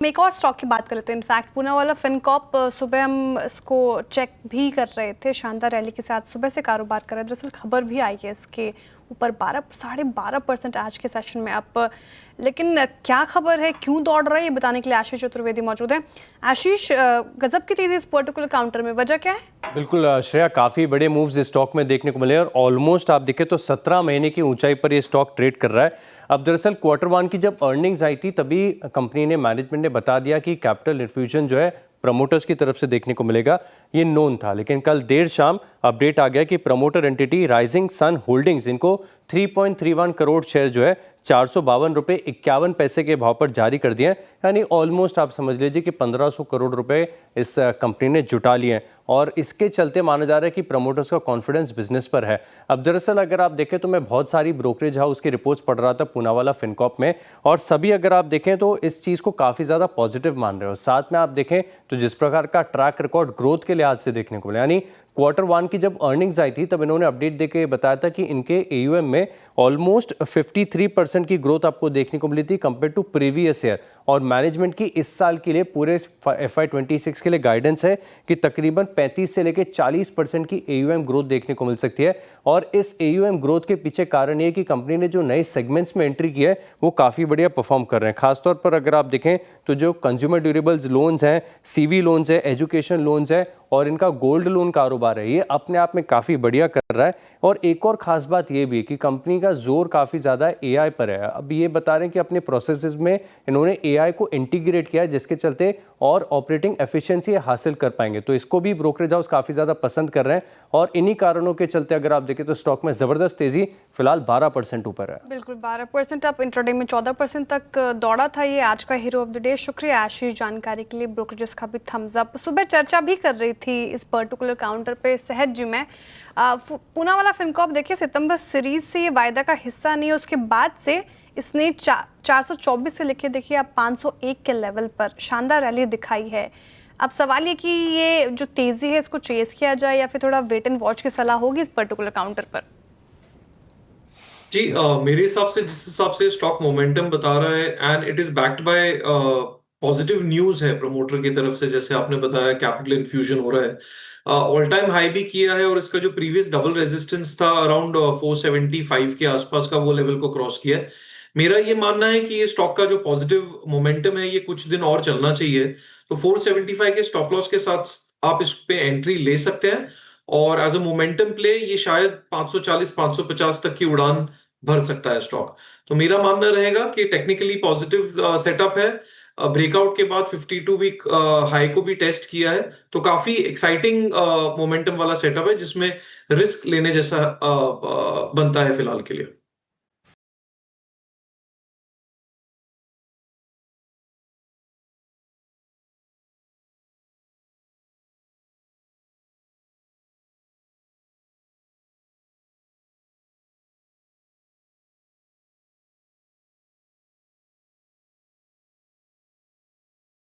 हम एक और स्टॉक की बात कर रहे थे। इनफैक्ट पूनावाला फिनकॉर्प, सुबह हम इसको चेक भी कर रहे थे, शानदार रैली के साथ सुबह से कारोबार कर रहे हैं। दरअसल खबर भी आई है इसके ऊपर 12.5% आज के सेशन में अप। लेकिन क्या खबर है, क्यों दौड़ रहा है, ये बताने के लिए आशीष चतुर्वेदी मौजूद हैं। आशीष, गजब की तेजी इस पर्टिकुलर काउंटर में, वजह क्या है? बिल्कुल श्रेया, काफ़ी बड़े मूव्स इस स्टॉक में देखने को मिले और ऑलमोस्ट आप देखें तो 17 महीने की ऊंचाई पर ये स्टॉक ट्रेड कर रहा है। अब दरअसल Q1 की जब अर्निंग्स आई थी तभी कंपनी ने, मैनेजमेंट ने बता दिया कि कैपिटल इन्फ्यूजन जो है प्रमोटर्स की तरफ से देखने को मिलेगा, ये नोन था। लेकिन कल देर शाम अपडेट आ गया कि promoter entity Rising Sun Holdings इनको 3.31 करोड़ शेयर जो है 452 रुपये 51 पैसे के भाव पर जारी कर दिए हैं। यानी ऑलमोस्ट आप समझ लीजिए कि 1500 करोड़ रुपए इस कंपनी ने जुटा लिए हैं और इसके चलते माना जा रहा है कि प्रमोटर्स का कॉन्फिडेंस बिजनेस पर है। अब दरअसल अगर आप देखें तो मैं बहुत सारी ब्रोकरेज हाउस की रिपोर्ट्स पढ़ रहा था पूनावाला फिनकॉर्प में, और सभी अगर आप देखें तो इस चीज़ को काफ़ी ज़्यादा पॉजिटिव मान रहे हो। साथ में आप देखें तो जिस प्रकार का ट्रैक रिकॉर्ड ग्रोथ के लिहाज से देखने को मिला, यानी Q1 की जब अर्निंग्स आई थी तब इन्होंने अपडेट देके बताया था कि इनके AUM में ऑलमोस्ट 53% की ग्रोथ आपको देखने को मिली थी कंपेयर टू प्रीवियस ईयर। और मैनेजमेंट की इस साल के लिए पूरे FY26 के लिए गाइडेंस है कि तकरीबन 35 से लेकर 40% की AUM ग्रोथ देखने को मिल सकती है। और इस AUM ग्रोथ के पीछे कारण ये कि कंपनी ने जो नए सेगमेंट्स में एंट्री की है वो काफ़ी बढ़िया परफॉर्म कर रहे हैं। खासतौर पर अगर आप देखें तो जो कंज्यूमर ड्यूरेबल्स लोन्स हैं, CV लोन्स है, एजुकेशन लोन्स है और इनका गोल्ड लोन कारोबार है, ये अपने आप में काफ़ी बढ़िया कर रहा है। और एक और ख़ास बात ये भी कि कंपनी का जोर काफ़ी ज़्यादा AI पर है। अब ये बता रहे हैं कि अपने प्रोसेसेस में इन्होंने AI को इंटीग्रेट किया है, जिसके चलते और ऑपरेटिंग एफिशिएंसी हासिल कर पाएंगे। तो इसको भी ब्रोकरेज हाउस काफ़ी ज़्यादा पसंद कर रहे हैं और इन्हीं कारणों के चलते अगर आप देखें तो स्टॉक में ज़बरदस्त तेज़ी फिलहाल 12% ऊपर है। बिल्कुल 12% अप, इंट्राडे में 14% तक दौड़ा था। ये आज का हीरो ऑफ द डे। शुक्रिया आशीष जानकारी के लिए। ब्रोकरेजेस का भी थम्स अप। सुबह चर्चा भी कर रही थी इस पर्टिकुलर काउंटर पे सहज जी में। पूनावाला फिनकॉर्प देखिए, सितंबर सीरीज से ये वायदा का हिस्सा नहीं है, उसके बाद से इसने 424 से लेके देखिए अब 501 के लेवल पर शानदार रैली दिखाई है। अब सवाल ये कि ये जो तेजी है इसको चेस किया जाए या फिर थोड़ा वेट एंड वॉच की सलाह होगी इस पर्टिकुलर काउंटर पर? जी, मेरे हिसाब से, जिस हिसाब से स्टॉक मोमेंटम बता रहा है and it is backed by positive news है प्रमोटर की तरफ से, जैसे आपने बताया कैपिटल इन्फ्यूजन हो रहा है, ऑल टाइम हाई भी किया है और इसका जो प्रीवियस डबल रेजिस्टेंस था अराउंड 475 के आसपास का, वो लेवल को क्रॉस किया है। मेरा ये मानना है कि ये स्टॉक का जो पॉजिटिव मोमेंटम है ये कुछ दिन और चलना चाहिए। तो 475 के स्टॉप लॉस के साथ आप इस पे एंट्री ले सकते हैं और एज अ मोमेंटम प्ले ये शायद 540 550 तक की उड़ान भर सकता है स्टॉक। तो मेरा मानना रहेगा कि टेक्निकली पॉजिटिव सेटअप है। ब्रेकआउट के बाद 52 वीक हाई को भी टेस्ट किया है, तो काफी एक्साइटिंग मोमेंटम वाला सेटअप है जिसमें रिस्क लेने जैसा बनता है फिलहाल के लिए।